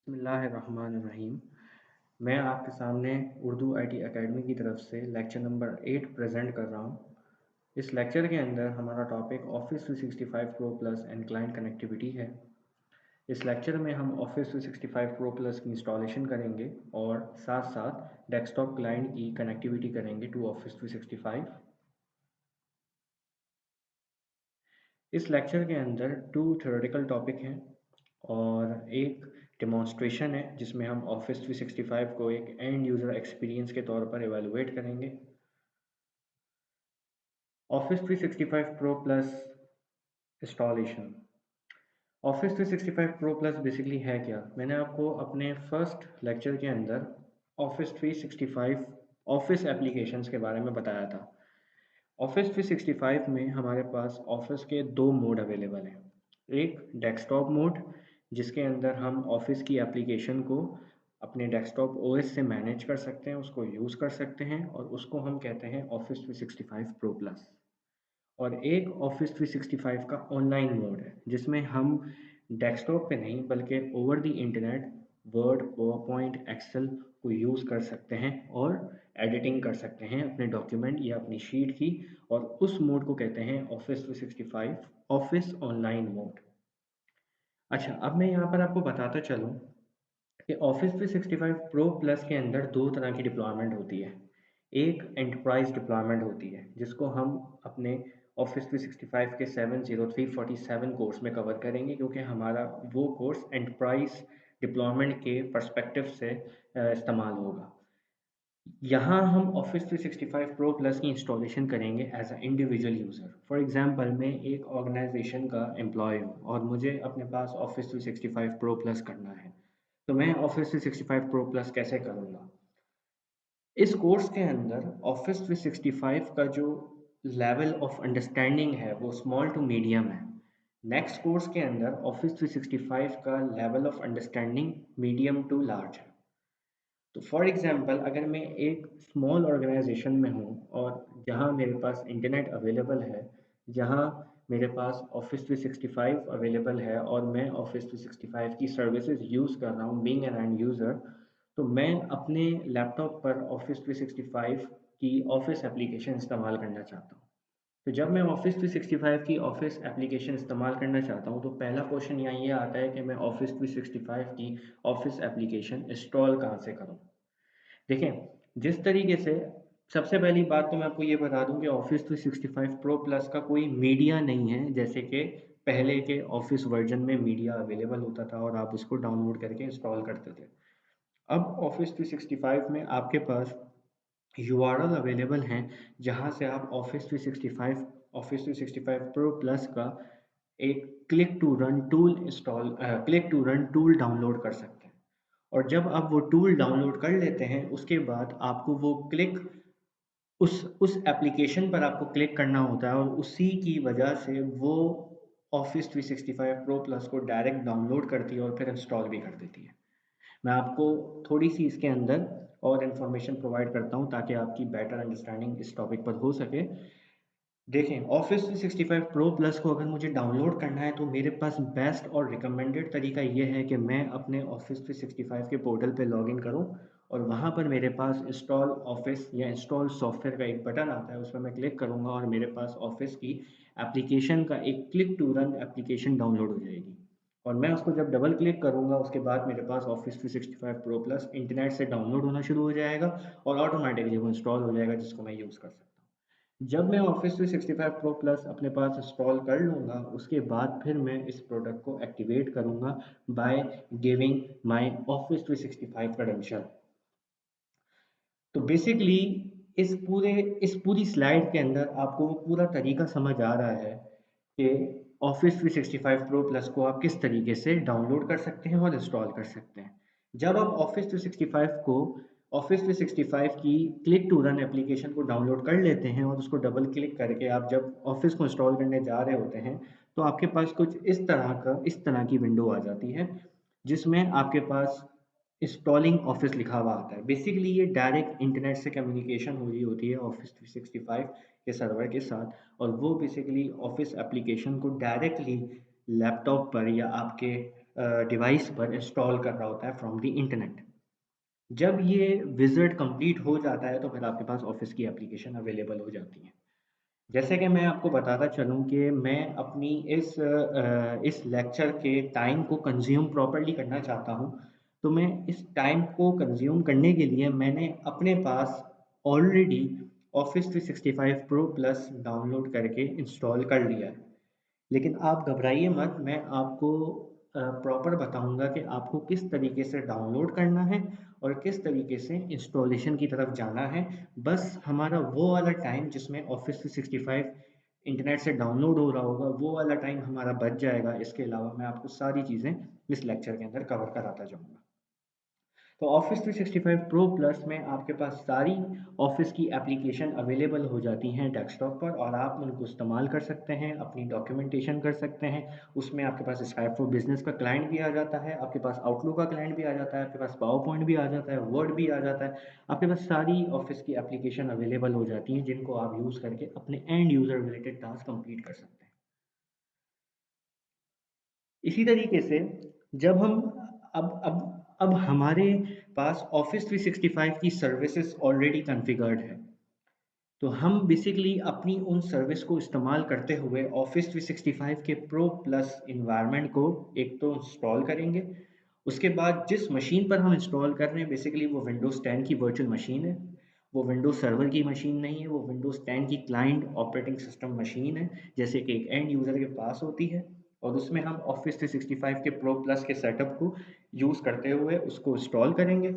बिस्मिल्लाहिर्रहमानिर्रहीम। मैं आपके सामने उर्दू आईटी एकेडमी की तरफ से लेक्चर नंबर 8 प्रेजेंट कर रहा हूँ। इस लेक्चर के अंदर हमारा topic office 365 pro plus and client connectivity है। इस लेक्चर में हम ऑफिस 365 प्रो प्लस की इंस्टॉलेशन करेंगे और साथ साथ डेस्कटॉप क्लाइंट की कनेक्टिविटी करेंगे टू ऑफिस 365। इस लेक्चर के अंदर 2 थ्योरेटिकल टॉपिक हैं और एक डेमोन्स्ट्रेशन है जिसमें हम ऑफिस 365 को एक एंड यूज़र एक्सपीरियंस के तौर पर एवेलुएट करेंगे। Office 365 pro plus installation. Office 365 pro plus basically है क्या? मैंने आपको अपने फर्स्ट लेक्चर के अंदर ऑफिस 365 ऑफिस एप्लीकेशंस के बारे में बताया था। ऑफिस 365 में हमारे पास ऑफिस के 2 मोड अवेलेबल हैं। एक डेस्कटॉप मोड जिसके अंदर हम ऑफिस की एप्लीकेशन को अपने डेस्कटॉप ओएस से मैनेज कर सकते हैं, उसको यूज़ कर सकते हैं और उसको हम कहते हैं ऑफिस 365 प्रो प्लस। और एक ऑफिस 365 का ऑनलाइन मोड है जिसमें हम डेस्कटॉप पे नहीं बल्कि over the internet Word, PowerPoint, Excel को यूज़ कर सकते हैं और एडिटिंग कर सकते हैं अपने डॉक्यूमेंट या अपनी शीट की। और उस मोड को कहते हैं ऑफिस 365 ऑफिस ऑनलाइन मोड। अच्छा, अब मैं यहाँ पर आपको बताता चलूँ कि ऑफिस 365 प्रो प्लस के अंदर 2 तरह की डिप्लॉयमेंट होती है। एक एंटरप्राइज डिप्लॉयमेंट होती है जिसको हम अपने ऑफिस 365 के 70347 कोर्स में कवर करेंगे, क्योंकि हमारा वो कोर्स एंटरप्राइज डिप्लॉयमेंट के पर्सपेक्टिव से इस्तेमाल होगा। यहाँ हम ऑफिस 365 प्रो प्लस की इंस्टॉलेशन करेंगे as a individual user. For example, मैं एक ऑर्गेनाइजेशन का एम्प्लॉय हूँ और मुझे अपने पास ऑफिस 365 प्रो प्लस करना है। तो मैं ऑफिस 365 प्रो प्लस कैसे करूँगा? इस कोर्स के अंदर ऑफिस 365 का जो लेवल ऑफ अंडरस्टैंडिंग है वो स्मॉल टू मीडियम है। नेक्स्ट कोर्स के अंदर ऑफिस 365 का level of understanding medium to large है। तो फॉर एग्जांपल, अगर मैं एक स्मॉल ऑर्गेनाइजेशन में हूँ और जहाँ मेरे पास इंटरनेट अवेलेबल है, जहाँ मेरे पास ऑफिस 365 अवेलेबल है और मैं ऑफिस 365 की सर्विसेज यूज़ कर रहा हूँ बीइंग एन एंड यूज़र, तो मैं अपने लैपटॉप पर ऑफिस 365 की ऑफिस एप्लीकेशन इस्तेमाल करना चाहता हूँ। तो जब मैं ऑफिस 365 की ऑफिस एप्लीकेशन इस्तेमाल करना चाहता हूँ तो पहला क्वेश्चन यहाँ ये आता है कि मैं ऑफिस 365 की ऑफिस एप्लीकेशन इंस्टॉल कहाँ से करूँ। देखें, जिस तरीके से सबसे पहली बात तो मैं आपको ये बता दूं कि ऑफिस 365 प्रो प्लस का कोई मीडिया नहीं है, जैसे कि पहले के ऑफिस वर्जन में मीडिया अवेलेबल होता था और आप उसको डाउनलोड करके इंस्टॉल करते थे। अब ऑफिस 365 में आपके पास यूआरएल अवेलेबल हैं जहां से आप ऑफिस 365 प्रो प्लस का एक click to run tool download कर सकते हैं। और जब आप वो टूल डाउनलोड कर लेते हैं उसके बाद आपको वो क्लिक उस एप्लीकेशन पर आपको क्लिक करना होता है और उसी की वजह से वो ऑफिस 365 प्रो प्लस को डायरेक्ट डाउनलोड करती है और फिर इंस्टॉल भी कर देती है। मैं आपको थोड़ी सी इसके अंदर और इन्फॉर्मेशन प्रोवाइड करता हूँ ताकि आपकी बेटर अंडरस्टैंडिंग इस टॉपिक पर हो सके। देखें, ऑफिस 365 प्रो प्लस को अगर मुझे डाउनलोड करना है तो मेरे पास बेस्ट और रिकमेंडेड तरीका ये है कि मैं अपने ऑफिस 365 के पोर्टल पे लॉगिन करूं और वहां पर मेरे पास इंस्टॉल ऑफिस या इंस्टॉल सॉफ्टवेयर का एक बटन आता है, उस पर मैं क्लिक करूंगा और मेरे पास ऑफिस की एप्लीकेशन का एक click to run application download हो जाएगी। और मैं उसको जब डबल क्लिक करूंगा उसके बाद मेरे पास ऑफिस 365 प्रो प्लस इंटरनेट से डाउनलोड होना शुरू हो जाएगा और ऑटोमेटिकली वो इंस्टॉल हो जाएगा, जिसको मैं यूज़ कर सकता हूँ। जब मैं ऑफिस 365 प्रो प्लस अपने पास इंस्टॉल कर लूँगा उसके बाद फिर मैं इस प्रोडक्ट को एक्टिवेट करूँगा by giving my office 365 credential. तो बेसिकली इस पूरी स्लाइड के अंदर आपको वो पूरा तरीका समझ आ रहा है कि ऑफिस 365 प्रो प्लस को आप किस तरीके से डाउनलोड कर सकते हैं और इंस्टॉल कर सकते हैं। जब आप ऑफिस 365 की क्लिक टू रन एप्लीकेशन को डाउनलोड कर लेते हैं और उसको डबल क्लिक करके आप जब ऑफिस को इंस्टॉल करने जा रहे होते हैं तो आपके पास कुछ इस तरह की विंडो आ जाती है जिसमें आपके पास इंस्टॉलिंग ऑफिस लिखा हुआ आता है। बेसिकली ये डायरेक्ट इंटरनेट से कम्युनिकेशन हो रही होती है ऑफिस 365 के सर्वर के साथ और वो बेसिकली ऑफिस एप्लीकेशन को डायरेक्टली लैपटॉप पर या आपके डिवाइस पर इंस्टॉल कर रहा होता है फ्रॉम द इंटरनेट। जब ये विज़िट कंप्लीट हो जाता है तो फिर आपके पास ऑफिस की एप्लीकेशन अवेलेबल हो जाती है। जैसे कि मैं आपको बताता चलूँ कि मैं अपनी इस लेक्चर के टाइम को कंज्यूम प्रॉपर्ली करना चाहता हूँ, तो मैं इस टाइम को कंज्यूम करने के लिए मैंने अपने पास already office 365 pro plus download करके इंस्टॉल कर लिया है। लेकिन आप घबराइए मत, मैं आपको प्रॉपर बताऊंगा कि आपको किस तरीके से डाउनलोड करना है और किस तरीके से इंस्टॉलेशन की तरफ जाना है। बस हमारा वो वाला टाइम जिसमें ऑफिस 365 इंटरनेट से डाउनलोड हो रहा होगा, वो वाला टाइम हमारा बच जाएगा। इसके अलावा मैं आपको सारी चीज़ें इस लेक्चर के अंदर कवर कराता जाऊंगा। तो ऑफिस 365 प्रो प्लस में आपके पास सारी ऑफिस की एप्लीकेशन अवेलेबल हो जाती हैं डेस्कटॉप पर, और आप उनको इस्तेमाल कर सकते हैं, अपनी डॉक्यूमेंटेशन कर सकते हैं। उसमें आपके पास स्काइप फॉर बिजनेस का क्लाइंट भी आ जाता है, आपके पास आउटलुक का क्लाइंट भी आ जाता है, आपके पास पावर पॉइंट भी आ जाता है, वर्ड भी आ जाता है। आपके पास सारी ऑफिस की एप्लीकेशन अवेलेबल हो जाती हैं जिनको आप यूज़ करके अपने end user related task complete कर सकते हैं। इसी तरीके से जब हम अब हमारे पास ऑफिस 365 की सर्विसेज ऑलरेडी कॉन्फ़िगर्ड है, तो हम बेसिकली अपनी उन सर्विस को इस्तेमाल करते हुए ऑफिस 365 के प्रो प्लस इन्वायरमेंट को एक तो इंस्टॉल करेंगे। उसके बाद जिस मशीन पर हम इंस्टॉल कर रहे हैं बेसिकली वो विंडोज़ 10 की वर्चुअल मशीन है। वो विंडोज़ सर्वर की मशीन नहीं है, वो विंडोज़ 10 की क्लाइंट ऑपरेटिंग सिस्टम मशीन है, जैसे कि एक एंड यूज़र के पास होती है। और उसमें हम ऑफिस 365 के प्रो प्लस के सेटअप को यूज़ करते हुए उसको इंस्टॉल करेंगे।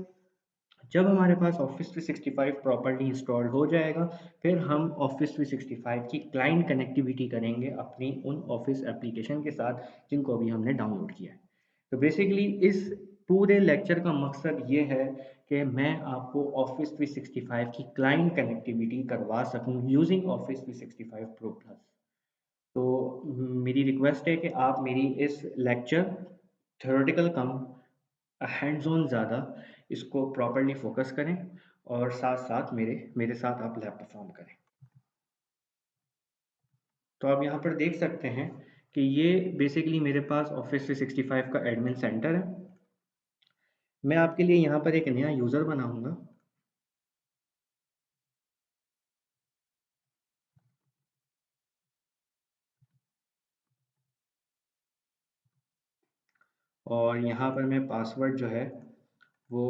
जब हमारे पास ऑफिस 365 प्रॉपर्ली इंस्टॉल्ड हो जाएगा, फिर हम ऑफिस 365 की क्लाइंट कनेक्टिविटी करेंगे अपनी उन ऑफिस एप्लीकेशन के साथ जिनको अभी हमने डाउनलोड किया है। तो बेसिकली इस पूरे लेक्चर का मकसद ये है कि मैं आपको ऑफिस 365 की क्लाइंट कनेक्टिविटी करवा सकूं यूजिंग ऑफिस 365 प्रो प्लस। तो मेरी रिक्वेस्ट है कि आप मेरी इस lecture theoretical come hands on ज़्यादा इसको प्रॉपर्ली फोकस करें, और साथ साथ मेरे मेरे साथ आप लैब परफॉर्म करें। तो आप यहाँ पर देख सकते हैं कि ये बेसिकली मेरे पास ऑफिस 365 का एडमिन सेंटर है। मैं आपके लिए यहाँ पर एक नया यूज़र बनाऊंगा, और यहाँ पर मैं पासवर्ड जो है वो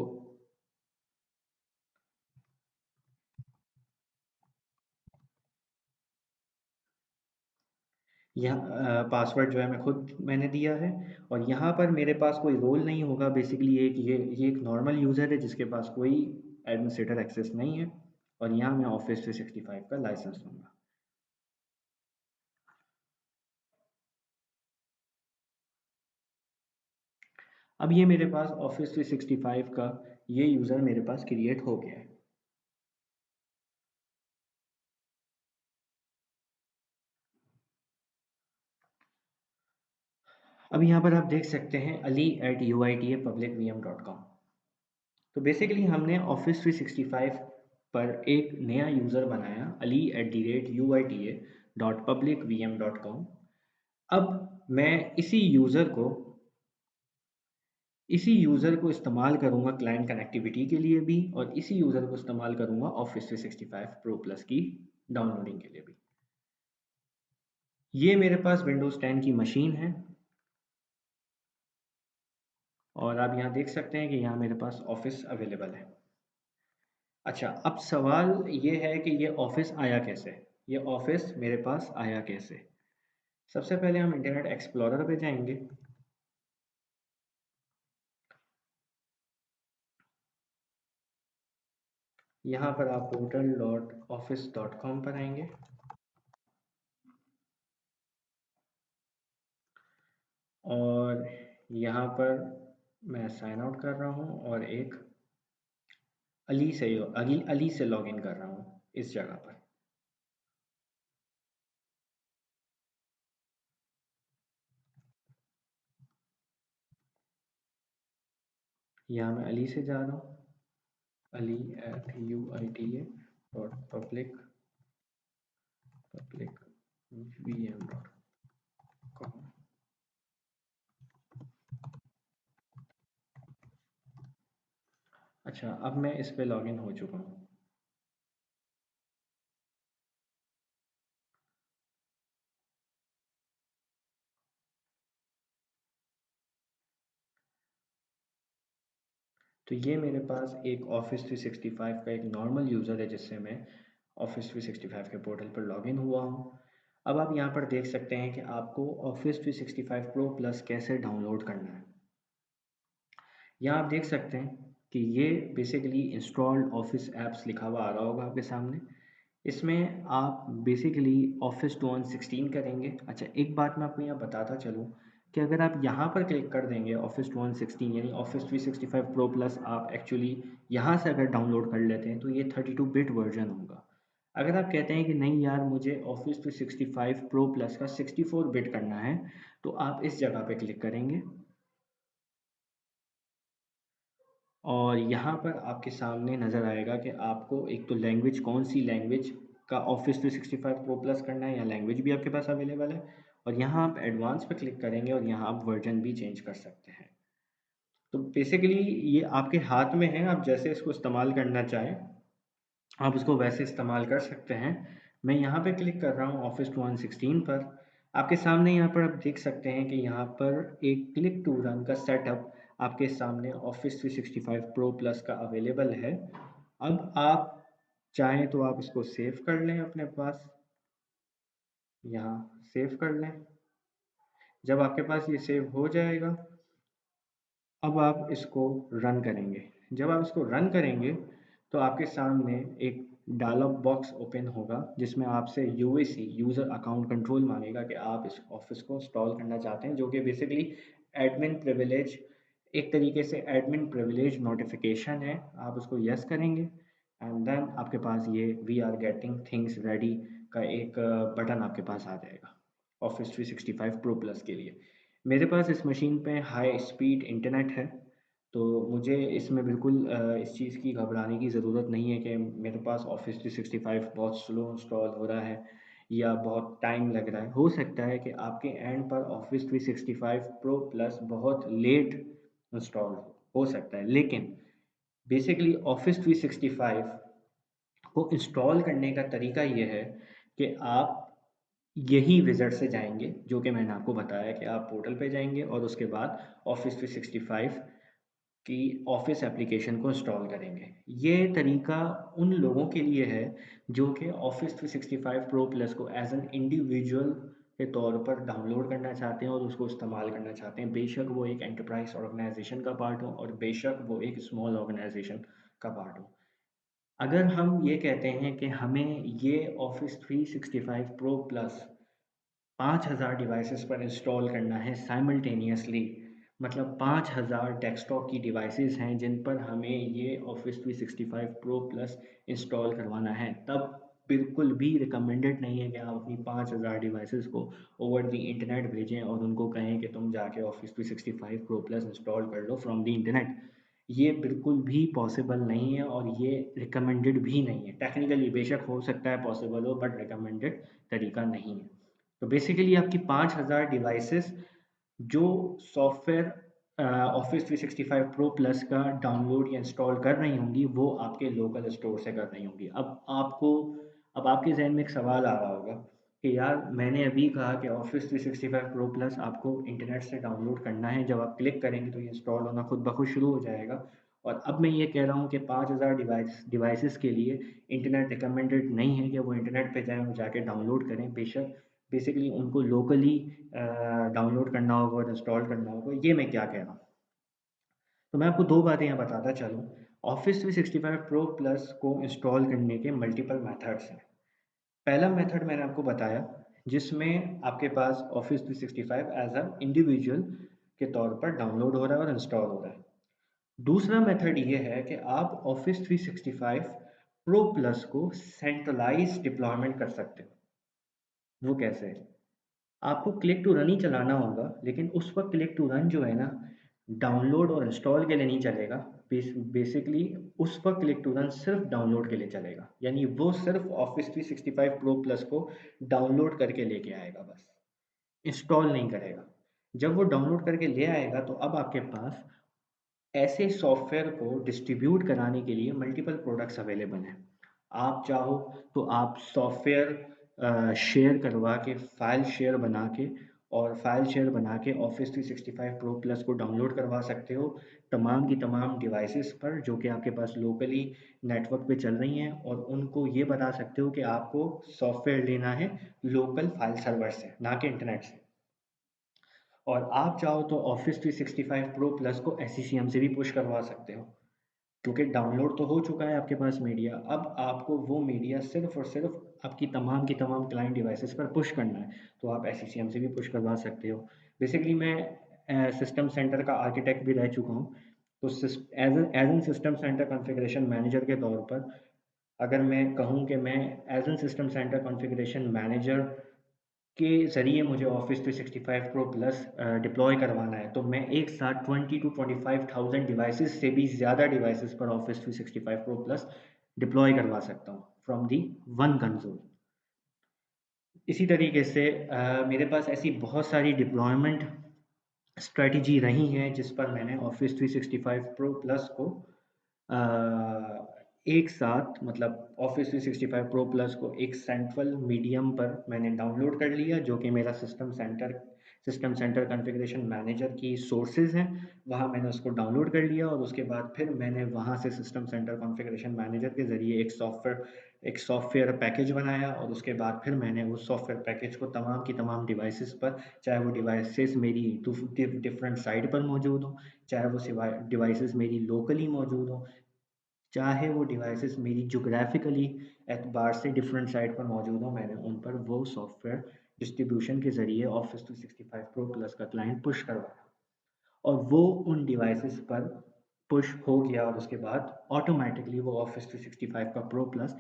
यहाँ पासवर्ड जो है मैं खुद मैंने दिया है। और यहाँ पर मेरे पास कोई रोल नहीं होगा, बेसिकली ये एक नॉर्मल यूज़र है जिसके पास कोई एडमिनिस्ट्रेटर एक्सेस नहीं है। और यहाँ मैं ऑफिस 365 का लाइसेंस दूंगा। अब ये मेरे पास ऑफिस 365 का ये यूज़र मेरे पास क्रिएट हो गया है। अब यहाँ पर आप देख सकते हैं ali@uitapublicvm.com। तो बेसिकली हमने ऑफिस 365 पर एक नया यूज़र बनाया, ali@uita.publicvm.com। अब मैं इसी यूज़र को इस्तेमाल करूँगा क्लाइंट कनेक्टिविटी के लिए भी, और इसी यूज़र को इस्तेमाल करूँगा ऑफिस 365 प्रो प्लस की डाउनलोडिंग के लिए भी। ये मेरे पास विंडोज़ 10 की मशीन है, और आप यहाँ देख सकते हैं कि यहाँ मेरे पास ऑफिस अवेलेबल है। अच्छा, अब सवाल ये है कि ये ऑफिस आया कैसे? ये ऑफिस मेरे पास आया कैसे? सबसे पहले हम इंटरनेट एक्सप्लोरर पे जाएंगे। यहाँ पर आप portal.office.com पर आएंगे, और यहाँ पर मैं साइन आउट कर रहा हूँ और एक अली से लॉगिन कर रहा हूँ इस जगह पर। यहाँ मैं अली से जा रहा हूँ, ali@uita.public.vm.com। अच्छा, अब मैं इस पे लॉगिन हो चुका हूँ। तो ये मेरे पास एक ऑफिस 365 का एक नॉर्मल यूज़र है जिससे मैं ऑफिस 365 के पोर्टल पर लॉगिन हुआ हूँ। अब आप यहाँ पर देख सकते हैं कि आपको ऑफिस 365 प्रो प्लस कैसे डाउनलोड करना है। यहाँ आप देख सकते हैं कि ये बेसिकली इंस्टॉल्ड ऑफिस ऐप्स लिखा हुआ आ रहा होगा आपके सामने। इसमें आप बेसिकली ऑफिस 2016 करेंगे। अच्छा, एक बात मैं आपको यहाँ बताता चलूँ कि अगर आप यहाँ पर क्लिक कर देंगे ऑफिस 2016 यानी ऑफिस 365 प्रो प्लस, आप एक्चुअली यहाँ से अगर डाउनलोड कर लेते हैं तो ये 32 बिट वर्जन होगा। अगर आप कहते हैं कि नहीं यार मुझे ऑफिस 365 प्रो प्लस का 64 बिट करना है, तो आप इस जगह पे क्लिक करेंगे और यहाँ पर आपके सामने नज़र आएगा कि आपको एक तो लैंग्वेज, कौन सी लैंग्वेज का ऑफिस 365 प्रो प्लस करना है, या लैंग्वेज भी आपके पास अवेलेबल है। और यहाँ आप एडवांस पे क्लिक करेंगे और यहाँ आप वर्जन भी चेंज कर सकते हैं। तो बेसिकली ये आपके हाथ में है, आप जैसे इसको इस्तेमाल करना चाहें आप इसको वैसे इस्तेमाल कर सकते हैं। मैं यहाँ पे क्लिक कर रहा हूँ ऑफिस 2016 पर। आपके सामने यहाँ पर आप देख सकते हैं कि यहाँ पर एक क्लिक टू रन का सेटअप आपके सामने ऑफिस 365 प्रो प्लस का अवेलेबल है। अब आप चाहें तो आप इसको सेव कर लें अपने पास, यहाँ सेव कर लें। जब आपके पास ये सेव हो जाएगा, अब आप इसको रन करेंगे। जब आप इसको रन करेंगे तो आपके सामने एक डायलॉग बॉक्स ओपन होगा जिसमें आपसे यूएसी, यूज़र अकाउंट कंट्रोल मांगेगा कि आप इस ऑफिस को इंस्टॉल करना चाहते हैं, जो कि बेसिकली एडमिन प्रिविलेज, एक तरीके से एडमिन प्रिविलेज नोटिफिकेशन है। आप उसको यस करेंगे एंड देन आपके पास ये we are getting things ready का एक बटन आपके पास आ जाएगा ऑफिस 365 प्रो प्लस के लिए। मेरे पास इस मशीन पे हाई स्पीड इंटरनेट है, तो मुझे इसमें बिल्कुल इस चीज़ की घबराने की ज़रूरत नहीं है कि मेरे पास ऑफिस 365 बहुत स्लो इंस्टॉल हो रहा है या बहुत टाइम लग रहा है। हो सकता है कि आपके एंड पर ऑफिस 365 प्रो प्लस बहुत लेट इंस्टॉल हो सकता है, लेकिन बेसिकली ऑफिस 365 को इंस्टॉल करने का तरीका ये है कि आप यही विज़िट से जाएंगे जो कि मैंने आपको बताया कि आप पोर्टल पे जाएंगे और उसके बाद ऑफिस 365 की ऑफिस एप्लीकेशन को इंस्टॉल करेंगे। ये तरीका उन लोगों के लिए है जो कि ऑफिस 365 प्रो प्लस को एज एन इंडिविजुअल के तौर पर डाउनलोड करना चाहते हैं और उसको इस्तेमाल करना चाहते हैं, बेशक वो एक एंटरप्राइज ऑर्गेनाइजेशन का पार्ट हो और बेशक वो एक स्मॉल ऑर्गेनाइजेशन का पार्ट हो। अगर हम ये कहते हैं कि हमें ये ऑफिस 365 प्रो प्लस 5000 डिवाइसेस पर इंस्टॉल करना है साइमल्टेनियसली, मतलब 5000 डेस्कटॉप की डिवाइसेस हैं जिन पर हमें ये ऑफिस 365 प्रो प्लस इंस्टॉल करवाना है, तब बिल्कुल भी रिकमेंडेड नहीं है कि आप अपनी 5000 डिवाइसेस को ओवर द इंटरनेट भेजें और उनको कहें कि तुम जाके ऑफिस 365 प्रो प्लस इंस्टॉल कर लो फ्रॉम द इंटरनेट। ये बिल्कुल भी पॉसिबल नहीं है और ये रिकमेंडेड भी नहीं है। टेक्निकली बेशक हो सकता है पॉसिबल हो, बट रिकमेंडेड तरीका नहीं है। तो बेसिकली आपकी 5000 डिवाइसेस जो सॉफ्टवेयर ऑफिस 365 प्रो प्लस का डाउनलोड या इंस्टॉल कर रही होंगी वो आपके लोकल स्टोर से कर रही होंगी। अब आपके जहन में एक सवाल आ रहा होगा कि यार मैंने अभी कहा कि ऑफिस 365 प्रो प्लस आपको इंटरनेट से डाउनलोड करना है, जब आप क्लिक करेंगे तो ये इंस्टॉल होना खुद ब खुद शुरू हो जाएगा। और अब मैं ये कह रहा हूँ कि 5000 डिवाइसेस के लिए इंटरनेट रिकमेंडेड नहीं है कि वो इंटरनेट पे जाएँ और जाके डाउनलोड करें। बेशक बेसिकली उनको लोकली डाउनलोड करना होगा और इंस्टॉल करना होगा। ये मैं क्या कह रहा हूँ, तो मैं आपको दो बातें यहाँ बताता चलूँ। ऑफिस 365 प्रो प्लस को इंस्टॉल करने के मल्टीपल मेथड्स हैं। पहला मेथड मैंने आपको बताया जिसमें आपके पास ऑफिस 365 एज अ इंडिविजुअल के तौर पर डाउनलोड हो रहा है और इंस्टॉल हो रहा है। दूसरा मेथड ये है कि आप ऑफिस 365 प्रो प्लस को सेंट्रलाइज डिप्लॉयमेंट कर सकते हो। वो कैसे? आपको क्लिक टू रन ही चलाना होगा, लेकिन उस वक्त क्लिक टू रन जो है ना, डाउनलोड और इंस्टॉल के लिए नहीं चलेगा। बेसिकली उस वक्त क्लिक टू रन सिर्फ डाउनलोड के लिए चलेगा, यानी वो सिर्फ ऑफिस 365 प्रो प्लस को डाउनलोड करके लेके आएगा, बस इंस्टॉल नहीं करेगा। जब वो डाउनलोड करके ले आएगा तो अब आपके पास ऐसे सॉफ्टवेयर को डिस्ट्रीब्यूट कराने के लिए मल्टीपल प्रोडक्ट्स अवेलेबल हैं। आप चाहो तो आप सॉफ्टवेयर शेयर करवा के, फाइल शेयर बना के, और फाइल शेयर बना के ऑफिस 365 प्रो प्लस को डाउनलोड करवा सकते हो तमाम की तमाम डिवाइसेस पर जो कि आपके पास लोकली नेटवर्क पे चल रही हैं, और उनको ये बता सकते हो कि आपको सॉफ्टवेयर लेना है लोकल फाइल सर्वर से, ना कि इंटरनेट से। और आप चाहो तो ऑफिस 365 प्रो प्लस को SCCM से भी पुश करवा सकते हो, क्योंकि डाउनलोड तो हो चुका है आपके पास मीडिया। अब आपको वो मीडिया सिर्फ और सिर्फ आपकी तमाम की तमाम क्लाइंट डिवाइसेस पर पुश करना है, तो आप SCCM से भी पुश करवा सकते हो। बेसिकली मैं सिस्टम सेंटर का आर्किटेक्ट भी रह चुका हूँ, तो as an system center configuration manager के तौर पर अगर मैं कहूँ कि मैं as an system center configuration manager के ज़रिए मुझे ऑफिस 365 प्रो प्लस डिप्लॉय करवाना है, तो मैं एक साथ 20 to 25,000 डिवाइसेस से भी ज़्यादा डिवाइसेस पर ऑफिस 365 प्रो प्लस डिप्लॉय करवा सकता हूँ फ्रॉम दी वन कंसोल। इसी तरीके से मेरे पास ऐसी बहुत सारी डिप्लॉयमेंट स्ट्रेटजी रही हैं जिस पर मैंने ऑफिस 365 प्रो प्लस को एक साथ, मतलब ऑफिस 365 प्रो प्लस को एक सेंट्रल मीडियम पर मैंने डाउनलोड कर लिया, जो कि मेरा सिस्टम सेंटर कॉन्फ़िगरेशन मैनेजर की सोर्सेज हैं। वहाँ मैंने उसको डाउनलोड कर लिया, और उसके बाद फिर मैंने वहाँ से सिस्टम सेंटर कॉन्फ़िगरेशन मैनेजर के ज़रिए एक सॉफ्टवेयर पैकेज बनाया, और उसके बाद फिर मैंने उस सॉफ्टवेयर पैकेज को तमाम की तमाम डिवाइसेस पर, चाहे वो डिवाइसेस मेरी डिफरेंट साइट पर मौजूद हों, चाहे वो डिवाइसेस मेरी लोकली मौजूद हों, चाहे वो डिवाइसेस मेरी जोग्राफिकली एतबार से डिफरेंट साइट पर मौजूद हो, मैंने उन पर वो सॉफ्टवेयर डिस्ट्रीब्यूशन के ज़रिए ऑफिस 365 प्रो प्लस का क्लाइंट पुश करवाया, और वो उन डिवाइसेस पर पुश हो गया, और उसके बाद ऑटोमेटिकली वो ऑफिस 365 का प्रो प्लस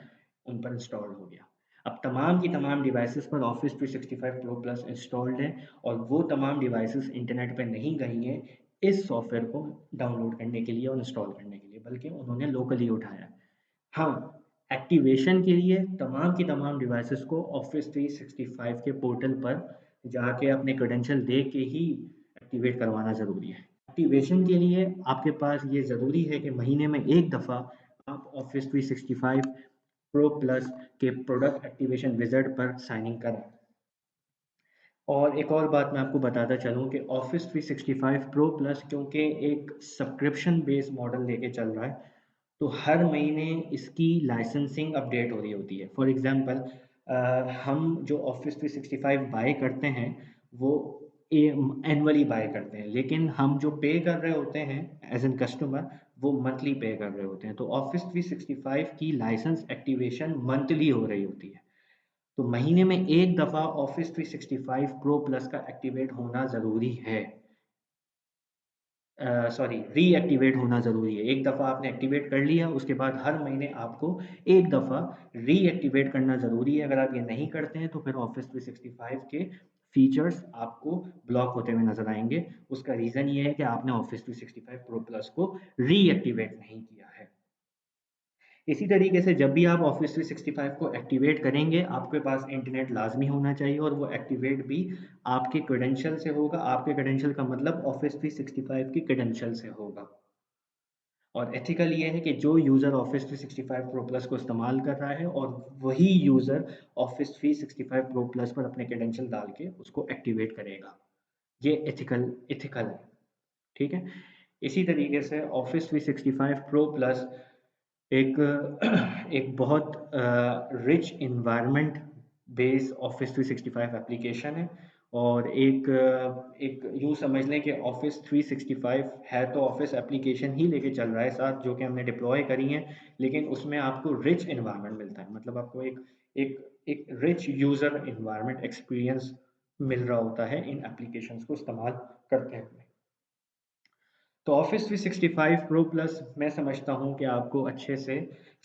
उन पर इंस्टॉल हो गया। अब तमाम की तमाम डिवाइसेस पर ऑफिस 365 प्रो प्लस इंस्टॉल्ड है, और वो तमाम डिवाइसेस इंटरनेट पे नहीं गई हैं इस सॉफ्टवेयर को डाउनलोड करने के लिए और इंस्टॉल करने के लिए, बल्कि उन्होंने लोकली उठाया है। हाँ, एक्टिवेशन के लिए तमाम की तमाम डिवाइसेस को ऑफिस 365 के पोर्टल पर जाके अपने क्रेडेंशियल दे के ही एक्टिवेट करवाना ज़रूरी है। एक्टिवेशन के लिए आपके पास ये ज़रूरी है कि महीने में एक दफ़ा आप ऑफिस 365 प्रो प्लस के प्रोडक्ट एक्टिवेशन विज़ार्ड पर साइन इन करें। और एक और बात मैं आपको बताता चलूँ कि ऑफिस 365 प्रो प्लस क्योंकि एक सब्सक्रिप्शन बेस्ड मॉडल लेके चल रहा है, तो हर महीने इसकी लाइसेंसिंग अपडेट हो रही होती है। फॉर एग्जांपल, हम जो ऑफिस 365 बाय करते हैं वो एनुअली बाय करते हैं, लेकिन हम जो पे कर रहे होते हैं एज एन कस्टमर, वो मंथली पे कर रहे होते हैं। तो ऑफिस 365 की लाइसेंस एक्टिवेशन मंथली हो रही होती है, तो महीने में एक दफ़ा ऑफिस 365 प्रो प्लस का एक्टिवेट होना ज़रूरी है। सॉरी, रीएक्टिवेट होना ज़रूरी है। एक दफ़ा आपने एक्टिवेट कर लिया, उसके बाद हर महीने आपको एक दफ़ा रीएक्टिवेट करना ज़रूरी है। अगर आप ये नहीं करते हैं तो फिर ऑफिस 365 के फीचर्स आपको ब्लॉक होते हुए नज़र आएंगे। उसका रीज़न ये है कि आपने ऑफिस 365 प्रो प्लस को रीएक्टिवेट नहीं किया है। इसी तरीके से जब भी आप ऑफिस 365 को एक्टिवेट करेंगे, आपके पास इंटरनेट लाजमी होना चाहिए, और वो एक्टिवेट भी आपके क्रेडेंशियल से होगा। आपके क्रेडेंशियल का मतलब ऑफिस 365 की क्रेडेंशियल से होगा। और एथिकल ये है कि जो यूज़र ऑफिस 365 प्रो प्लस को इस्तेमाल कर रहा है, और वही यूज़र ऑफिस 365 प्रो प्लस पर अपने क्रेडेंशियल डाल के उसको एक्टिवेट करेगा। ये एथिकल है, ठीक है। इसी तरीके से ऑफिस 365 प्रो प्लस एक एक बहुत rich environment based office 365 application है, और एक यूँ समझ लें कि ऑफिस 365 है तो ऑफिस एप्लीकेशन ही लेके चल रहा है साथ, जो कि हमने डिप्लॉय करी हैं, लेकिन उसमें आपको रिच इन्वायरमेंट मिलता है, मतलब आपको एक एक रिच यूज़र इन्वायरमेंट एक्सपीरियंस मिल रहा होता है इन एप्लीकेशंस को इस्तेमाल करते हुए। तो ऑफिस 365 प्रो प्लस मैं समझता हूँ कि आपको अच्छे से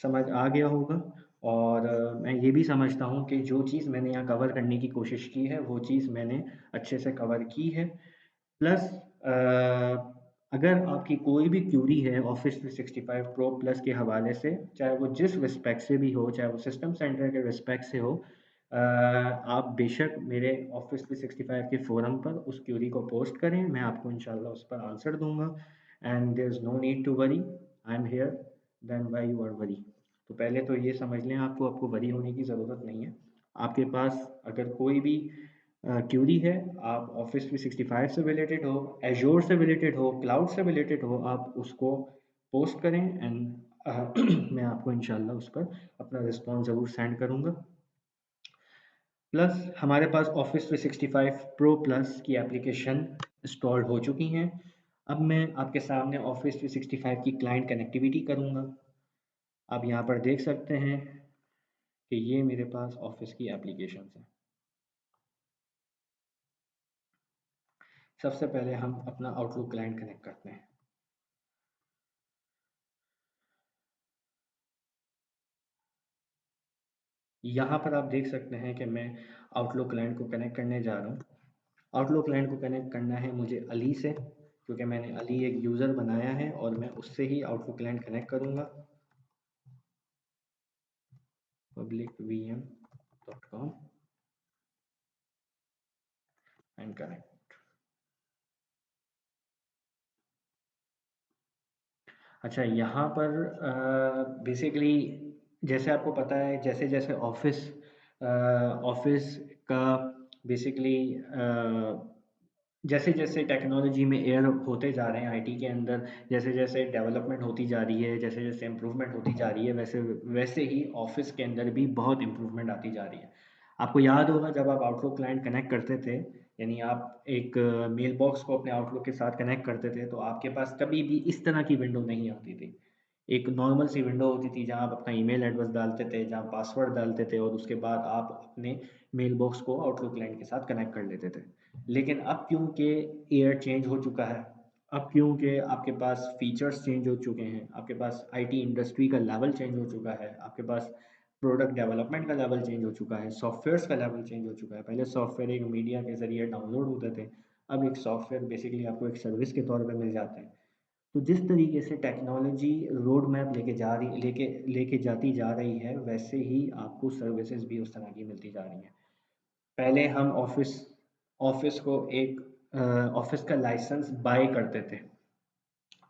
समझ आ गया होगा, और मैं ये भी समझता हूँ कि जो चीज़ मैंने यहाँ कवर करने की कोशिश की है वो चीज़ मैंने अच्छे से कवर की है। प्लस अगर आपकी कोई भी क्यूरी है ऑफिस 365 प्रो प्लस के हवाले से, चाहे वो जिस रिस्पेक्ट से भी हो, चाहे वो सिस्टम सेंटर के रिस्पेक्ट से हो, आप बेशक मेरे ऑफिस 365 के फोरम पर उस क्यूरी को पोस्ट करें, मैं आपको इंशाल्लाह उस पर आंसर दूंगा। And there is no need to worry, I am here, then why you are worry. तो पहले तो ये समझ लें, आपको वरी होने की ज़रूरत नहीं है। आपके पास अगर कोई भी क्यूरी है, आप ऑफिस 365 से रिलेटेड हो, एजोर से रिलेटेड हो, क्लाउड से रिलेटेड हो, आप उसको पोस्ट करें एंड मैं आपको इंशाल्लाह उस पर अपना रिस्पॉन्स ज़रूर सेंड करूँगा। प्लस हमारे पास ऑफिस 365 प्रो प्लस की एप्लीकेशन इंस्टॉल हो चुकी हैं। अब मैं आपके सामने ऑफिस 365 की क्लाइंट कनेक्टिविटी करूँगा। आप यहाँ पर देख सकते हैं कि ये मेरे पास ऑफिस की एप्लीकेशन है। सबसे पहले हम अपना आउटलुक क्लाइंट कनेक्ट करते हैं। यहाँ पर आप देख सकते हैं कि मैं आउटलुक क्लाइंट को कनेक्ट करने जा रहा हूँ। आउटलुक क्लाइंट को कनेक्ट करना है मुझे अली से, क्योंकि मैंने अली एक यूज़र बनाया है और मैं उससे ही आउटलुक क्लाइंट कनेक्ट करूँगा। publicvm.com and connect. अच्छा, यहाँ पर बेसिकली जैसे आपको पता है, जैसे जैसे ऑफिस ऑफिस का बेसिकली जैसे जैसे टेक्नोलॉजी में एयर होते जा रहे हैं आईटी के अंदर, जैसे जैसे डेवलपमेंट होती जा रही है, जैसे जैसे इम्प्रूवमेंट होती जा रही है, वैसे वैसे ही ऑफिस के अंदर भी बहुत इम्प्रूवमेंट आती जा रही है। आपको याद होगा जब आप आउटलुक क्लाइंट कनेक्ट करते थे, यानी आप एक मेल बॉक्स को अपने आउटलुक के साथ कनेक्ट करते थे, तो आपके पास कभी भी इस तरह की विंडो नहीं आती थी। एक नॉर्मल सी विंडो होती थी जहाँ आप अपना ईमेल एड्रेस डालते थे, जहाँ पासवर्ड डालते थे, और उसके बाद आप अपने मेल बॉक्स को आउटलुक क्लाइंट के साथ कनेक्ट कर लेते थे। लेकिन अब क्योंकि एयर चेंज हो चुका है, अब क्योंकि आपके पास फीचर्स चेंज हो चुके हैं, आपके पास आईटी इंडस्ट्री का लेवल चेंज हो चुका है, आपके पास प्रोडक्ट डेवलपमेंट का लेवल चेंज हो चुका है, सॉफ्टवेयर्स का लेवल चेंज हो चुका है। पहले सॉफ्टवेयर एक मीडिया के ज़रिए डाउनलोड होते थे, अब एक सॉफ्टवेयर बेसिकली आपको एक सर्विस के तौर पे मिल जाते हैं। तो जिस तरीके से टेक्नोलॉजी रोड मैप लेके जाती जा रही है, वैसे ही आपको सर्विसेज भी उस तरह की मिलती जा रही हैं। पहले हम ऑफिस ऑफिस को एक ऑफिस का लाइसेंस बाय करते थे।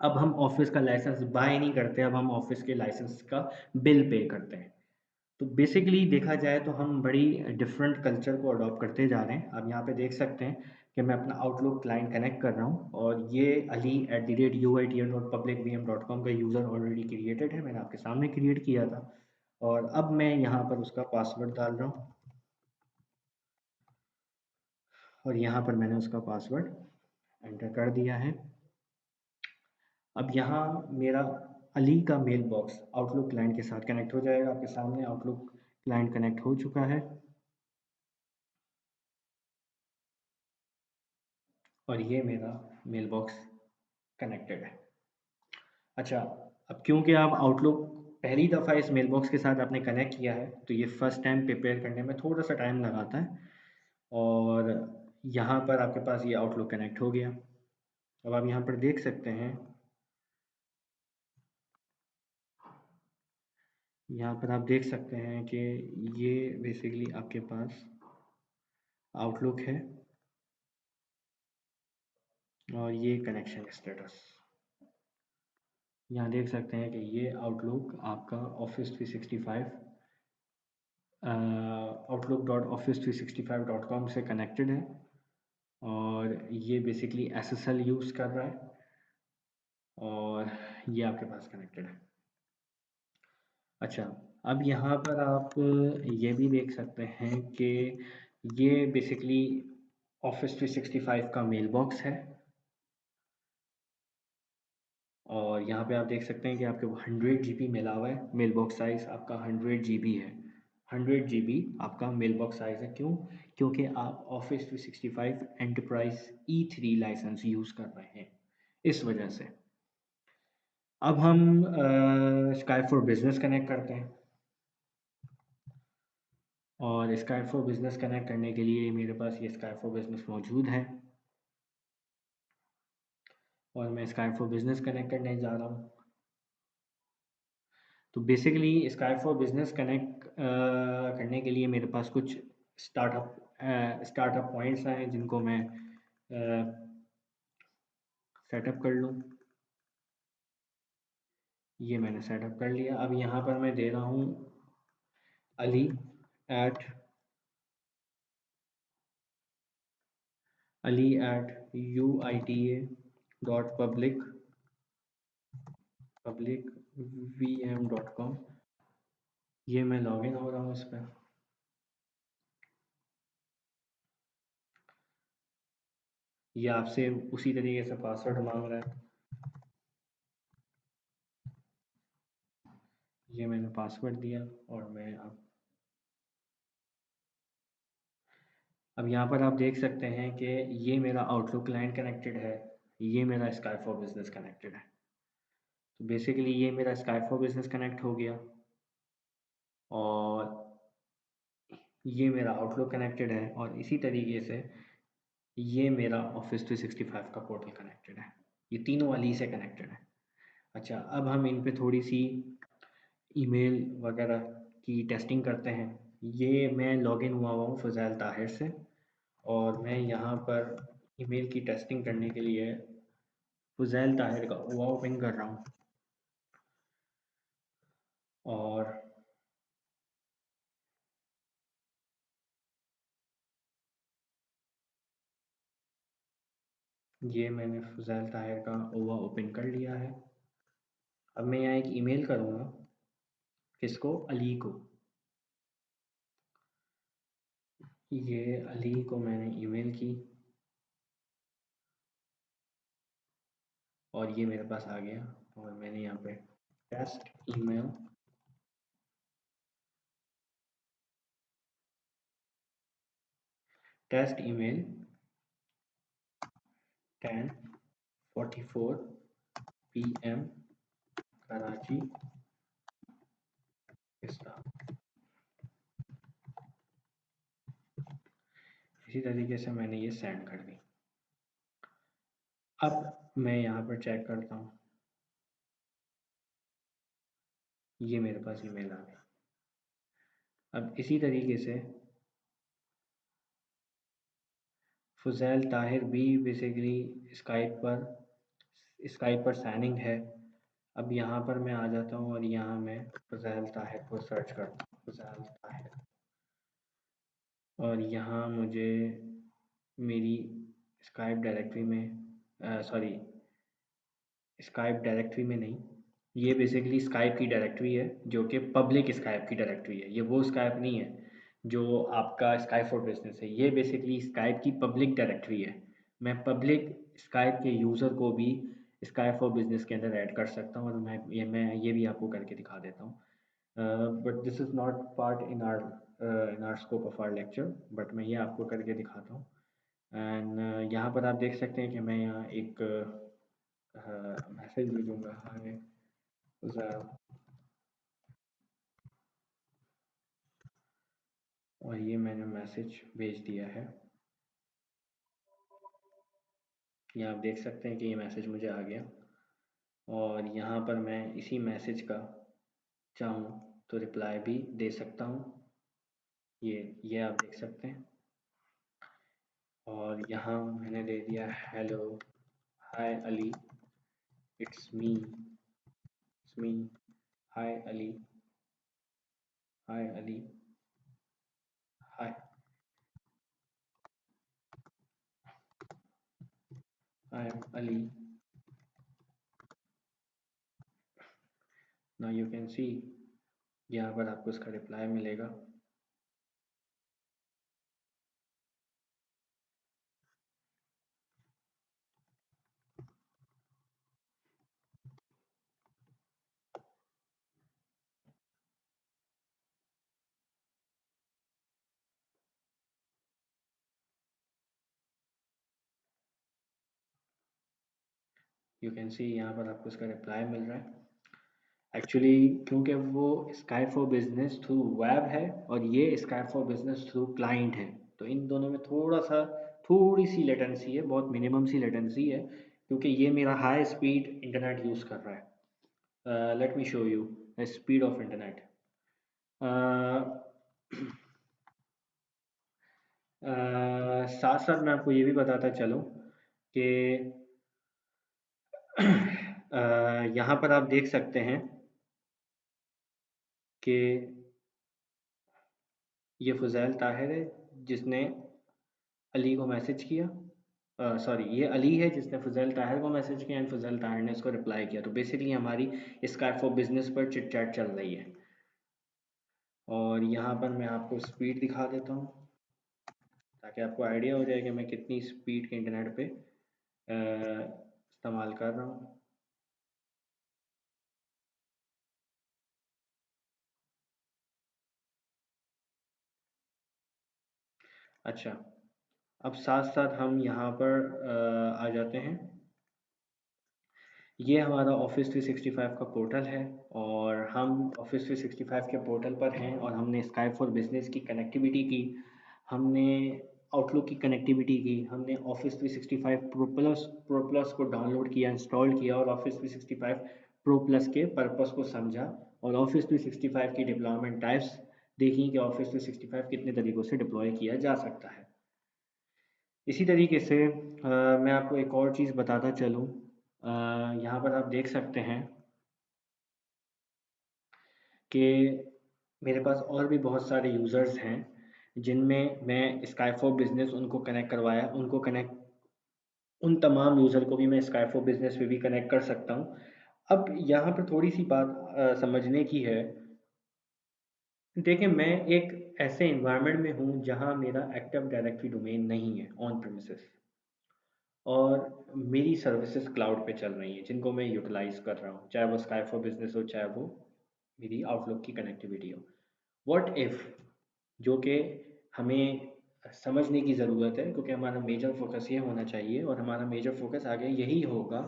अब हम ऑफिस का लाइसेंस बाय नहीं करते, अब हम ऑफिस के लाइसेंस का बिल पे करते हैं। तो बेसिकली देखा जाए तो हम बड़ी डिफरेंट कल्चर को अडॉप्ट करते जा रहे हैं। आप यहाँ पे देख सकते हैं कि मैं अपना आउटलुक क्लाइंट कनेक्ट कर रहा हूँ, और ये अली @uitl.publicvm.com का यूज़र ऑलरेडी क्रिएटेड है, मैंने आपके सामने क्रिएट किया था। और अब मैं यहाँ पर उसका पासवर्ड डाल रहा हूँ, और यहाँ पर मैंने उसका पासवर्ड एंटर कर दिया है। अब यहाँ मेरा अली का मेल बॉक्स आउटलुक क्लाइंट के साथ कनेक्ट हो जाएगा। आपके सामने आउटलुक क्लाइंट कनेक्ट हो चुका है, और ये मेरा मेल बॉक्स कनेक्टेड है। अच्छा, अब क्योंकि आप आउटलुक पहली दफ़ा इस मेल बॉक्स के साथ आपने कनेक्ट किया है, तो ये फर्स्ट टाइम प्रिपेयर करने में थोड़ा सा टाइम लगाता है, और यहाँ पर आपके पास ये आउटलुक कनेक्ट हो गया। अब आप यहाँ पर देख सकते हैं, यहाँ पर आप देख सकते हैं कि ये बेसिकली आपके पास आउटलुक है, और ये कनेक्शन स्टेटस यहाँ देख सकते हैं कि ये आउटलुक आपका ऑफिस 365 outlook.office365.com से कनेक्टेड है, और ये बेसिकली SSL यूज़ कर रहा है, और ये आपके पास कनेक्टेड है। अच्छा, अब यहाँ पर आप ये भी देख सकते हैं कि ये बेसिकली ऑफिस 365 का मेल बॉक्स है, और यहाँ पे आप देख सकते हैं कि आपके 100 GB मिला हुआ है। मेल बॉक्स साइज़ आपका 100 GB है। 100 GB आपका मेल बॉक्स साइज़ है। क्यों? क्योंकि आप office 365 enterprise E3 licence use कर रहे हैं, इस वजह से। अब हम स्काई फॉर बिजनेस कनेक्ट करते हैं, और स्काई फॉर बिजनेस कनेक्ट करने के लिए मेरे पास ये स्काई फॉर बिजनेस मौजूद है, और मैं स्काई फॉर बिजनेस कनेक्ट करने जा रहा हूँ। तो basically sky for business connect करने के लिए मेरे पास कुछ स्टार्टअप पॉइंट्स हैं जिनको मैं सेटअप कर लूँ। ये मैंने सेटअप कर लिया। अब यहाँ पर मैं दे रहा हूँ अली एट uia.public.vm.com। ये मैं लॉगिन हो रहा हूँ इस पर। ये आपसे उसी तरीके से पासवर्ड मांग रहा है। ये मैंने पासवर्ड दिया और मैं अब यहाँ पर आप देख सकते हैं कि ये मेरा आउटलुक क्लाइंट कनेक्टेड है, ये मेरा स्काई फॉर बिजनेस कनेक्टेड है। तो बेसिकली ये मेरा स्काई फॉर बिजनेस कनेक्ट हो गया और ये मेरा आउटलुक कनेक्टेड है और इसी तरीके से ये मेरा ऑफिस 365 का पोर्टल कनेक्टेड है। ये तीनों वाली से कनेक्टेड है। अच्छा, अब हम इन पे थोड़ी सी ईमेल वगैरह की टेस्टिंग करते हैं। ये मैं लॉगिन हुआ हूँ फ़ज़ैल ताहिर से और मैं यहाँ पर ईमेल की टेस्टिंग करने के लिए फ़ज़ैल ताहिर का ओवा ओपन कर रहा हूँ और ये मैंने फ़ज़ैल ताहिर का ओवा ओपन कर लिया है। अब मैं यहाँ एक ईमेल करूँगा, किसको? अली को। ये अली को मैंने ईमेल की और ये मेरे पास आ गया और मैंने यहाँ पे test email test email 10:44 PM Karachi Pakistan. इसी तरीके से मैंने ये सेंड कर दी। अब मैं यहाँ पर चेक करता हूँ, ये मेरे पास ईमेल आ गई। अब इसी तरीके से फ़ुज़ैल ताहिर भी बेसिकली स्काइप पर साइनिंग है। अब यहाँ पर मैं आ जाता हूँ और यहाँ मैं फ़ुज़ैल ताहिर को सर्च करता हूँ, फ़ुज़ैल ताहिर, और यहाँ मुझे मेरी स्काइप डायरेक्टरी में सॉरी स्काइप डायरेक्टरी में नहीं, ये बेसिकली स्काइप की डायरेक्टरी है जो कि पब्लिक स्काइप की डायरेक्टरी है। ये वो स्काइप नहीं है जो आपका स्काइप फॉर बिजनेस है, ये बेसिकली स्काइप की पब्लिक डायरेक्टरी है। मैं पब्लिक स्काइप के यूज़र को भी स्काइप फॉर बिजनेस के अंदर ऐड कर सकता हूँ और मैं ये भी आपको करके दिखा देता हूँ। But this is not part in are scope of are lecture, but मैं ये आपको करके दिखाता हूँ। एंड यहाँ पर आप देख सकते हैं कि मैं यहाँ एक मैसेज भेजूँगा, हाय ज़रा, और ये मैंने मैसेज भेज दिया है। ये आप देख सकते हैं कि ये मैसेज मुझे आ गया और यहाँ पर मैं इसी मैसेज का चाहूँ तो रिप्लाई भी दे सकता हूँ। ये आप देख सकते हैं और यहाँ मैंने दे दिया hello, hi Ali, it's me, hi Ali, hi Ali, hi, I am Ali. Now you can see, यहाँ पर आपको इसका रिप्लाई मिलेगा। यू कैन सी यहाँ पर आपको इसका रिप्लाई मिल रहा है। एक्चुअली क्योंकि वो sky for business through web है और ये sky for business through client है, तो इन दोनों में थोड़ी सी लेटेंसी है, बहुत मिनिमम सी लेटेंसी है क्योंकि ये मेरा हाई स्पीड इंटरनेट यूज़ कर रहा है। Let me show you the speed of internet. साथ साथ मैं आपको ये भी बताता चलूँ कि यहाँ पर आप देख सकते हैं कि ये फ़ुज़ैल ताहिर है जिसने अली को मैसेज किया। सॉरी, ये अली है जिसने फ़ुज़ैल ताहिर को मैसेज किया एंड फ़ुज़ैल ताहिर ने उसको रिप्लाई किया। तो बेसिकली हमारी स्काई फॉर बिजनेस पर चिट चैट चल रही है। और यहाँ पर मैं आपको स्पीड दिखा देता हूँ ताकि आपको आइडिया हो जाए कि मैं कितनी स्पीड के इंटरनेट पे इस्तेमाल कर रहा हूँ। अच्छा, अब साथ साथ हम यहाँ पर आ जाते हैं। ये हमारा ऑफिस 365 का पोर्टल है और हम ऑफिस 365 के पोर्टल पर हैं और हमने स्काई फॉर बिजनेस की कनेक्टिविटी की, हमने आउटलुक की कनेक्टिविटी की, हमने ऑफिस 365 प्रो प्लस को डाउनलोड किया, इंस्टॉल किया और ऑफिस 365 प्रो प्लस के पर्पस को समझा और ऑफिस 365 की डिप्लॉयमेंट टाइप्स देखी कि ऑफिस 365 कितने तरीक़ों से डिप्लॉय किया जा सकता है। इसी तरीके से मैं आपको एक और चीज़ बताता चलूँ। यहाँ पर आप देख सकते हैं कि मेरे पास और भी बहुत सारे यूज़र्स हैं जिनमें मैं स्काई फॉर बिजनेस उनको कनेक्ट करवाया, उनको कनेक्ट उन तमाम यूज़र को भी मैं स्काई फॉर बिजनेस पे भी कनेक्ट कर सकता हूँ। अब यहाँ पर थोड़ी सी बात समझने की है। देखिए, मैं एक ऐसे इन्वायरमेंट में हूँ जहाँ मेरा एक्टिव डायरेक्टरी डोमेन नहीं है ऑन प्रेमिसेस और मेरी सर्विसेज क्लाउड पे चल रही हैं जिनको मैं यूटिलाइज कर रहा हूँ, चाहे वो स्काई फॉर बिजनेस हो, चाहे वो मेरी आउटलुक की कनेक्टिविटी हो। व्हाट इफ़, जो कि हमें समझने की ज़रूरत है क्योंकि हमारा मेजर फोकस ये होना चाहिए और हमारा मेजर फोकस आगे यही होगा।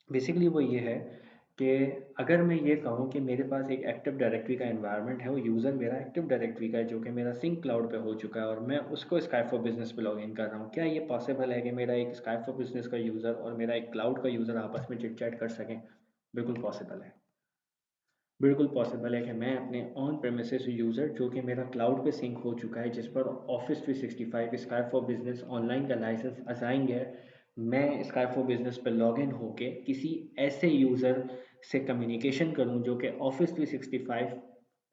बेसिकली वो ये है कि अगर मैं ये कहूँ कि मेरे पास एक एक्टिव डायरेक्टरी का एनवायरनमेंट है, वो यूज़र मेरा एक्टिव डायरेक्टरी का है जो कि मेरा सिंक क्लाउड पे हो चुका है और मैं उसको स्काई फॉर बिजनेस पे लॉगिन कर रहा हूँ, क्या ये पॉसिबल है कि मेरा एक स्काई फॉर बिजनेस का यूज़र और मेरा एक क्लाउड का यूज़र आपस में चिट चैट कर सकें? बिल्कुल पॉसिबल है। बिल्कुल पॉसिबल है कि मैं अपने ऑन प्रेमिसेस यूज़र जो कि मेरा क्लाउड पे सिंक हो चुका है, जिस पर office 365 Skype for business online का लाइसेंस असाइन है, मैं स्काई फॉर बिजनेस पर लॉग इन होके किसी ऐसे यूज़र से कम्युनिकेशन करूं जो कि ऑफिस 365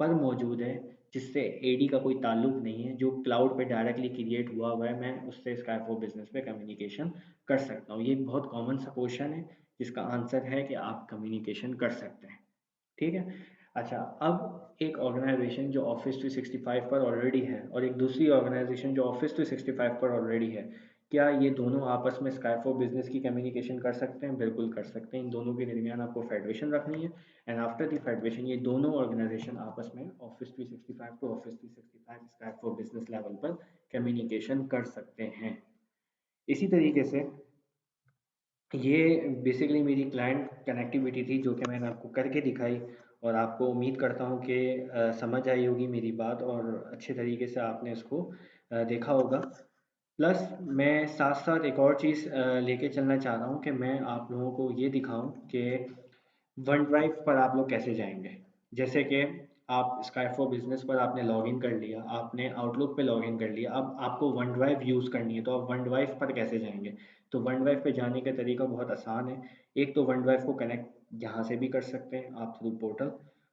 पर मौजूद है, जिससे एडी का कोई ताल्लुक नहीं है, जो क्लाउड पे डायरेक्टली क्रिएट हुआ हुआ है, मैं उससे स्काई फॉर बिजनेस पे कम्युनिकेशन कर सकता हूँ। ये एक बहुत कॉमन सा क्वेश्चन है जिसका आंसर है कि आप कम्युनिकेशन कर सकते हैं। ठीक है। अच्छा, अब एक ऑर्गेनाइजेशन जो ऑफिस 365 पर ऑलरेडी है और एक दूसरी ऑर्गेनाइजेशन जो ऑफिस 365 पर ऑलरेडी है, क्या ये दोनों आपस में स्काई फॉर बिजनेस की कम्युनिकेशन कर सकते हैं? बिल्कुल कर सकते हैं। इन दोनों के दरमियान आपको फेडरेशन रखनी है एंड आफ्टर द फेडरेशन ये दोनों ऑर्गेनाइजेशन आपस में Office 365 to Office 365 Skype for business level पर कम्युनिकेशन कर सकते हैं। इसी तरीके से ये बेसिकली मेरी क्लाइंट कनेक्टिविटी थी जो कि मैंने आपको करके दिखाई और आपको उम्मीद करता हूँ कि समझ आई होगी मेरी बात और अच्छे तरीके से आपने इसको देखा होगा। प्लस मैं साथ साथ एक और चीज़ लेके चलना चाह रहा हूँ कि मैं आप लोगों को ये दिखाऊं कि वन ड्राइव पर आप लोग कैसे जाएंगे। जैसे कि आप स्काई फॉर बिजनेस पर आपने लॉगिन कर लिया, आपने आउटलुक पे लॉगिन कर लिया, अब आपको वन ड्राइव यूज़ करनी है तो आप वन ड्राइव पर कैसे जाएंगे? तो वन ड्राइव पे जाने का तरीका बहुत आसान है। एक तो वन ड्राइव को कनेक्ट यहाँ से भी कर सकते हैं आप थ्रू पोर्टल,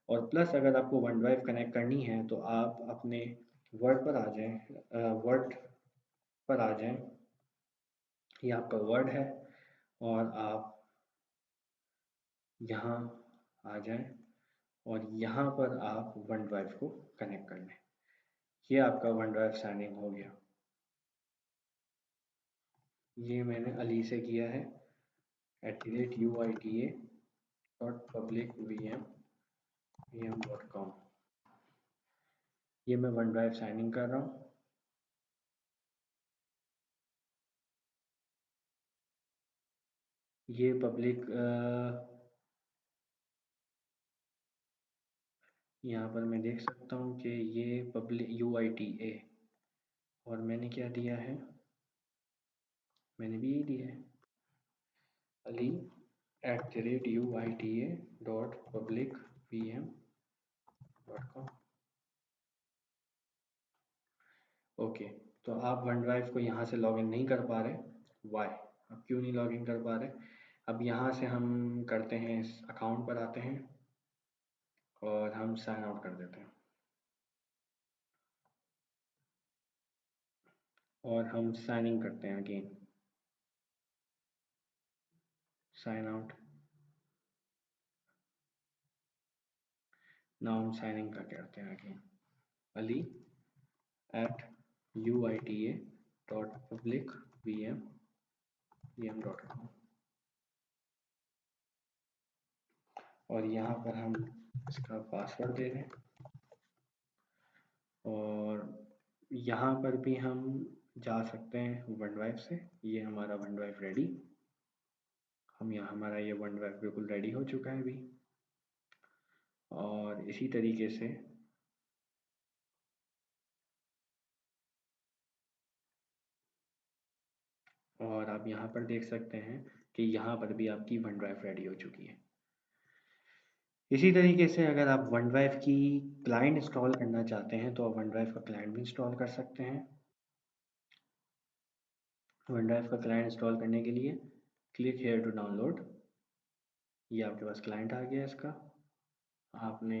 और प्लस अगर आपको वन ड्राइव कनेक्ट करनी है तो आप अपने वर्ड पर आ जाएं, वर्ड पर आ जाएं, ये आपका वर्ड है और आप यहाँ आ जाएं और यहाँ पर आप वन ड्राइव को कनेक्ट कर लें। ये आपका वन ड्राइव साइनिंग हो गया। ये मैंने अली से किया है @uita.publicvm.com। ये मैं वन ड्राइव साइनिंग कर रहा हूँ। ये पब्लिक यहाँ पर मैं देख सकता हूँ कि ये पब्लिक UITA और मैंने क्या दिया है, मैंने भी यही दिया है ali@uita.publicvm.com। ओके, तो आप वन ड्राइव को यहाँ से लॉगिन नहीं कर पा रहे, वाई? आप क्यों नहीं लॉगिन कर पा रहे? अब यहाँ से हम करते हैं, इस अकाउंट पर आते हैं और हम साइन आउट कर देते हैं और हम साइन इन करते हैं अगेन, साइन आउट। नाउ हम साइन इन करके आते हैं अगेन, अली at uita.public.vm.com और यहाँ पर हम इसका पासवर्ड दे दें और यहाँ पर भी हम जा सकते हैं वन ड्राइव से। ये हमारा वन ड्राइव रेडी, हम यहाँ हमारा ये वन ड्राइव बिल्कुल रेडी हो चुका है अभी। और इसी तरीके से और आप यहाँ पर देख सकते हैं कि यहाँ पर भी आपकी वन ड्राइव रेडी हो चुकी है। इसी तरीके से अगर आप वन ड्राइव की क्लाइंट इंस्टॉल करना चाहते हैं तो आप वन ड्राइव का क्लाइंट भी इंस्टॉल कर सकते हैं। वन ड्राइव का क्लाइंट इंस्टॉल करने के लिए क्लिक हेयर टू डाउनलोड, ये आपके पास क्लाइंट आ गया इसका, आपने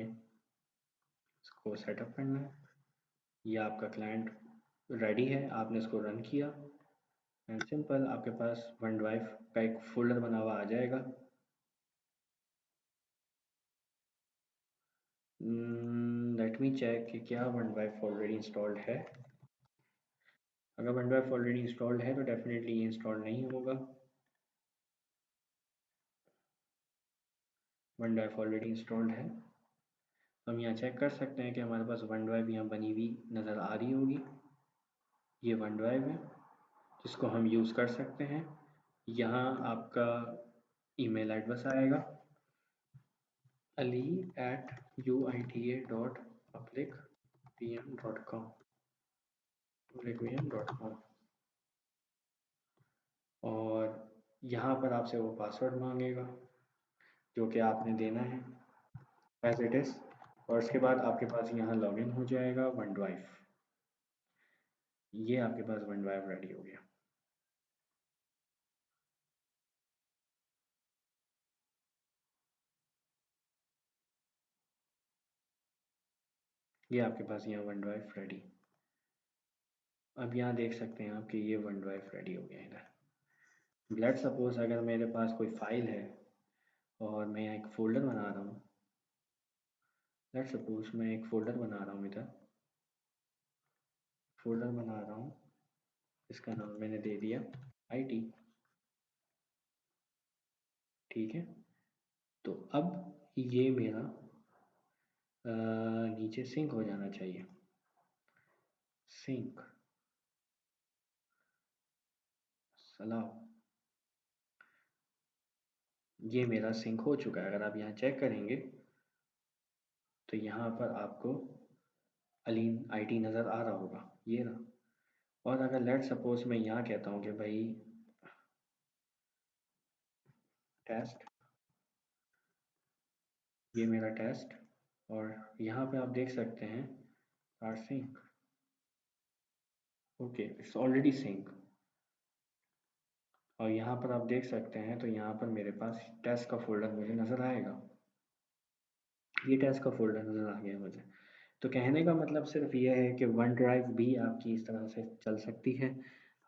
इसको सेटअप करना है। ये आपका क्लाइंट रेडी है, आपने इसको रन किया एंड सिंपल आपके पास वन ड्राइव का एक फोल्डर बना हुआ आ जाएगा। लेट मी चेक कि क्या वन ड्राइव ऑलरेडी इंस्टॉल्ड है। अगर वन ड्राइव ऑलरेडी इंस्टॉल्ड है तो डेफिनेटली ये इंस्टॉल नहीं होगा। वन ड्राइव ऑलरेडी इंस्टॉल्ड है तो हम यहाँ चेक कर सकते हैं कि हमारे पास वन ड्राइव यहाँ बनी हुई नज़र आ रही होगी। ये वन ड्राइव है जिसको हम यूज़ कर सकते हैं। यहाँ आपका ईमेल एड्रेस आएगा ali@uita.public.vm.com और यहाँ पर आपसे वो पासवर्ड मांगेगा जो कि आपने देना है एज इट इज़ और उसके बाद आपके पास यहाँ लॉगिन हो जाएगा वन ड्राइव। ये आपके पास वन ड्राइव रेडी हो गया। ये आपके पास यहाँ वन ड्राइव रेडी। अब यहाँ देख सकते हैं आप कि ये वन ड्राइव रेडी हो गया इधर। लेट्स सपोज अगर मेरे पास कोई फाइल है और मैं यहाँ एक फ़ोल्डर बना रहा हूँ, लेट्स सपोज मैं एक फ़ोल्डर बना रहा हूँ इधर, फ़ोल्डर बना रहा हूँ, इसका नाम मैंने दे दिया IT, ठीक है। तो अब ये मेरा नीचे सिंक हो जाना चाहिए, सिंक सलाह, ये मेरा सिंक हो चुका है। अगर आप यहाँ चेक करेंगे तो यहाँ पर आपको अलीन IT नज़र आ रहा होगा, ये ना। और अगर लेट सपोज मैं यहाँ कहता हूँ कि भाई टेस्ट, ये मेरा टेस्ट, और यहाँ पे आप देख सकते हैं are sync, okay it's already sync. और यहाँ पर आप देख सकते हैं तो यहाँ पर मेरे पास टेस्ट का फोल्डर मुझे नज़र आएगा, ये टेस्ट का फोल्डर नज़र आ गया मुझे। तो कहने का मतलब सिर्फ ये है कि वन ड्राइव भी आपकी इस तरह से चल सकती है।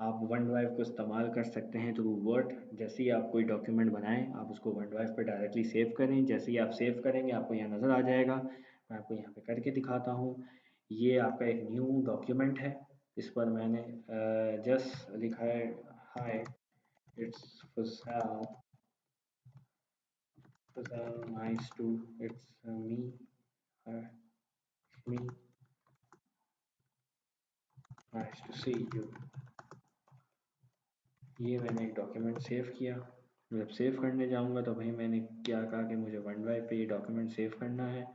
आप वन ड्राइव को इस्तेमाल कर सकते हैं थ्रू वर्ड। जैसे ही आप कोई डॉक्यूमेंट बनाएं आप उसको वन ड्राइव पर डायरेक्टली सेव करें, जैसे ही आप सेव करेंगे आपको यहाँ नज़र आ जाएगा। मैं आपको यहाँ पे करके दिखाता हूँ। ये आपका एक न्यू डॉक्यूमेंट है, इस पर मैंने जस्ट लिखा है hi it's Fuzail, nice to it's me nice to see you. ये मैंने एक डॉक्यूमेंट सेव किया। जब सेव करने जाऊंगा तो भाई मैंने क्या कहा कि मुझे वन ड्राइव पे ये डॉक्यूमेंट सेव करना है।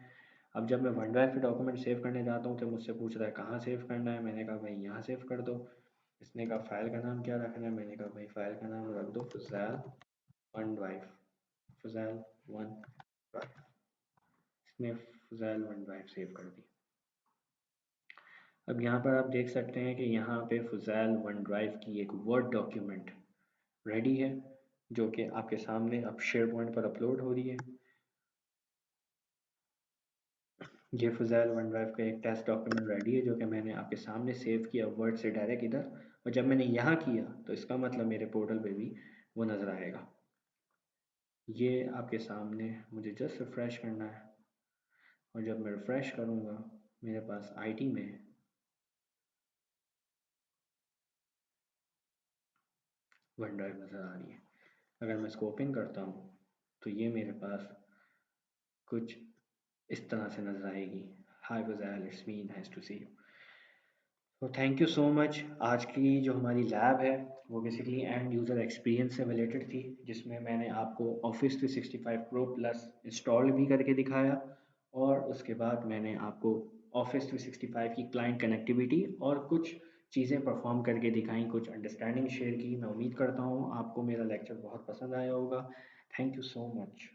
अब जब मैं वन ड्राइव पे डॉक्यूमेंट सेव करने जाता हूँ तो मुझसे पूछ रहा है कहाँ सेव करना है। मैंने कहा भाई यहाँ सेव कर दो। इसने कहा फ़ाइल का नाम क्या रखना है। मैंने कहा भाई फ़ाइल का नाम रख दो फुज़ैल वन ड्राइव, फुज़ैल वन ड्राइव। इसने फुज़ैल वन ड्राइव सेव कर दी। अब यहाँ पर आप देख सकते हैं कि यहाँ पे फुज़ैल वन ड्राइव की एक वर्ड डॉक्यूमेंट रेडी है। जो कि आपके सामने अब शेयर पॉइंट पर अपलोड हो रही है। ये फ़ुज़ैल वन ड्राइव का एक टेस्ट डॉक्यूमेंट रेडी है जो कि मैंने आपके सामने सेव किया वर्ड से डायरेक्ट इधर, और जब मैंने यहाँ किया तो इसका मतलब मेरे पोर्टल पे भी वो नज़र आएगा। ये आपके सामने मुझे जस्ट रिफ़्रेश करना है, और जब मैं रिफ़्रेश करूँगा मेरे पास आईटी में वन ड्राइव नज़र आ रही है। अगर मैं इसको ओपन करता हूँ तो ये मेरे पास कुछ इस तरह से नज़र आएगी। Hi Fuzail, it's me, nice to see you. तो थैंक यू सो मच। आज की जो हमारी लैब है वो बेसिकली एंड यूज़र एक्सपीरियंस से रिलेटेड थी, जिसमें मैंने आपको ऑफिस 365 प्रो प्लस इंस्टॉल भी करके दिखाया, और उसके बाद मैंने आपको ऑफिस 365 की क्लाइंट कनेक्टिविटी और कुछ चीज़ें परफॉर्म करके दिखाई, कुछ अंडरस्टैंडिंग शेयर की। मैं उम्मीद करता हूँ आपको मेरा लेक्चर बहुत पसंद आया होगा। Thank you so much.